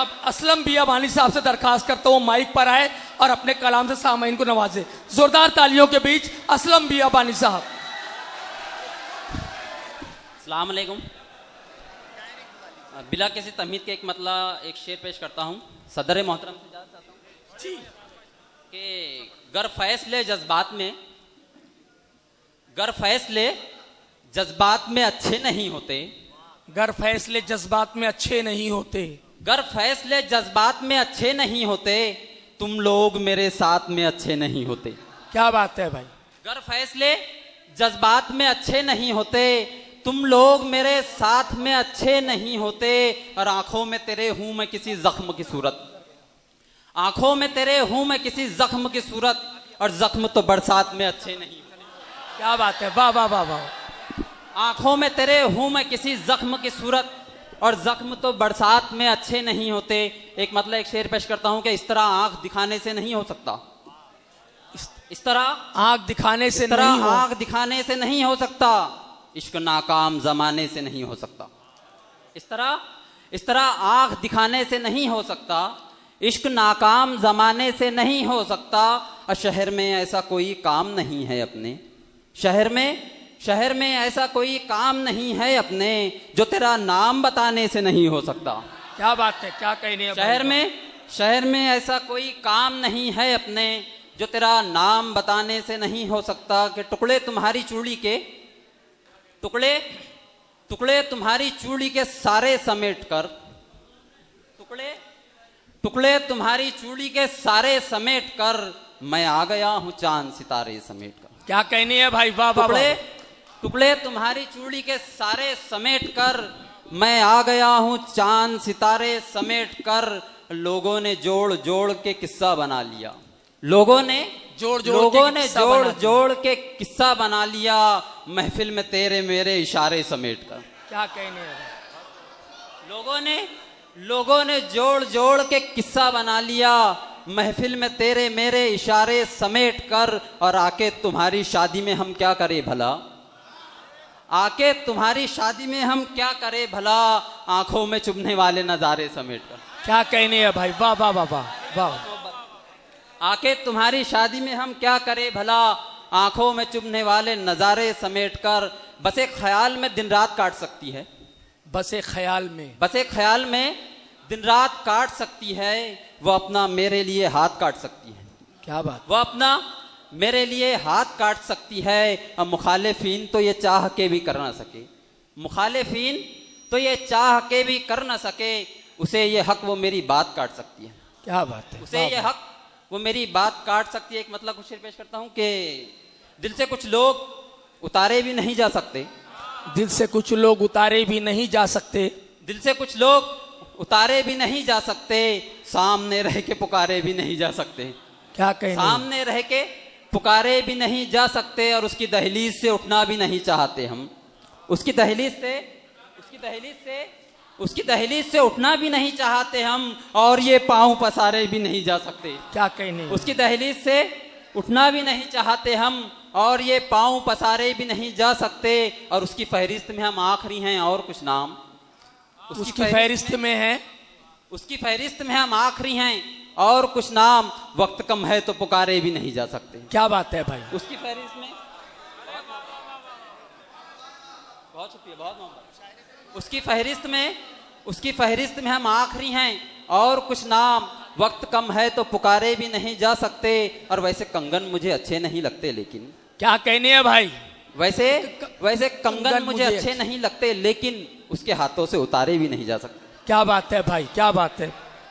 जनाब असलम बियाबानी साहब से दरखास्त करता हूँ माइक पर आए और अपने कलाम से सामईन को नवाजे। जोरदार तालियों के बीच असलम बियाबानी साहब। अस्सलाम वालेकुम। बिला किसी तमीद के एक मतला एक शेर पेश करता हूँ। सदर मोहतरम से इजाज़त चाहता हूँ जी कि गर फैसले जज्बात में अच्छे नहीं होते, गर फैसले जज्बात में अच्छे नहीं होते, गर फैसले जज्बात में अच्छे नहीं होते, तुम लोग मेरे साथ में अच्छे नहीं होते। क्या बात है भाई। गर फैसले जज्बात में अच्छे नहीं होते, तुम लोग मेरे साथ में अच्छे नहीं होते। और आंखों में तेरे हूं मैं किसी जख्म की सूरत, आंखों में तेरे हूं मैं किसी जख्म की सूरत, और जख्म तो बरसात में अच्छे नहीं होते। क्या बात है, वाह वाह वाह वाह। आंखों में तेरे हूं मैं किसी जख्म की सूरत, और जख्म तो बरसात में अच्छे नहीं होते। एक मतलब एक शेर पेश करता हूं कि इस तरह आंख दिखाने से नहीं हो सकता, इस तरह आंख दिखाने से नहीं हो, आंख दिखाने से नहीं हो सकता, इश्क नाकाम जमाने से नहीं हो सकता। इस तरह आंख दिखाने से नहीं हो सकता, इश्क नाकाम जमाने से नहीं हो सकता। और शहर में ऐसा कोई काम नहीं है अपने, शहर में ऐसा कोई काम नहीं है अपने, जो तेरा नाम बताने से नहीं हो सकता। क्या बात है, क्या कहने। शहर में ऐसा कोई काम नहीं है अपने, जो तेरा नाम बताने से नहीं हो सकता। कि टुकड़े तुम्हारी चूड़ी के, टुकड़े तुम्हारी चूड़ी के सारे समेट कर, टुकड़े तुम्हारी चूड़ी के सारे समेट कर, मैं आ गया हूं चांद सितारे समेट कर। क्या कहनी है भाई, वाह वाह। टुकड़े तुम्हारी चूड़ी के सारे समेट कर, मैं आ गया हूं चांद सितारे समेट कर। लोगों ने जोड़ जोड़ के किस्सा बना लिया, लोगों ने जोड़ जोड़ के किस्सा बना लिया, महफिल में तेरे मेरे इशारे समेट कर। क्या कहने है। लोगों ने जोड़ जोड़ के किस्सा बना लिया, महफिल में तेरे मेरे इशारे समेट कर। और आके तुम्हारी शादी में हम क्या करें भला, आके तुम्हारी शादी में हम क्या करें भला, आंखों में चुभने वाले नजारे समेट कर। क्या कहने है भाई, वाह वाह वाह वाह। आके तुम्हारी शादी में हम क्या करें भला, आंखों में चुभने वाले नजारे समेट कर। बस एक ख्याल में दिन रात काट सकती है, बस एक ख्याल में दिन रात काट सकती है, वो अपना मेरे लिए हाथ काट सकती है। क्या बात। वो अपना मेरे लिए हाथ काट सकती है। अब मुखालिफीन तो ये चाह के भी कर ना सके, मुखालिफीन तो ये चाह के भी कर ना सके, उसे ये हक वो मेरी बात काट सकती है। क्या बात है, उसे ये हक वो मेरी बात काट सकती है। एक मतलब कुछ शेर पेश करता हूं कि दिल से कुछ लोग उतारे भी नहीं जा सकते, दिल से कुछ लोग उतारे भी नहीं जा सकते, दिल से कुछ लोग उतारे भी नहीं जा सकते, सामने रह के पुकारे भी नहीं जा सकते। क्या कहने। सामने रह के पुकारे भी नहीं जा सकते, और उसकी दहलीज से उठना भी नहीं चाहते हम, उसकी दहलीज से उठना भी नहीं चाहते हम, और ये पांव पसारे भी नहीं जा सकते। क्या कहने। उसकी दहलीज से उठना भी नहीं चाहते हम, और ये पांव पसारे भी नहीं जा सकते। और उसकी फहरिस्त में हम आखिरी हैं, और कुछ नाम उसकी फहरिस्त में हम आखिरी हैं, और कुछ नाम। वक्त कम है तो पुकारे भी नहीं जा सकते। क्या बात है भाई। उसकी फहरिस्त में बहुत शुक्रिया, बहुत मोहब्बत। उसकी फहरिस्त में हम आखिरी हैं, और कुछ नाम। वक्त कम है तो पुकारे भी नहीं जा सकते। और वैसे कंगन मुझे अच्छे नहीं लगते, लेकिन क्या कहने है भाई। वैसे कंगन मुझे अच्छे नहीं लगते, लेकिन उसके हाथों से उतारे भी नहीं जा सकते। क्या बात है भाई, क्या बात है।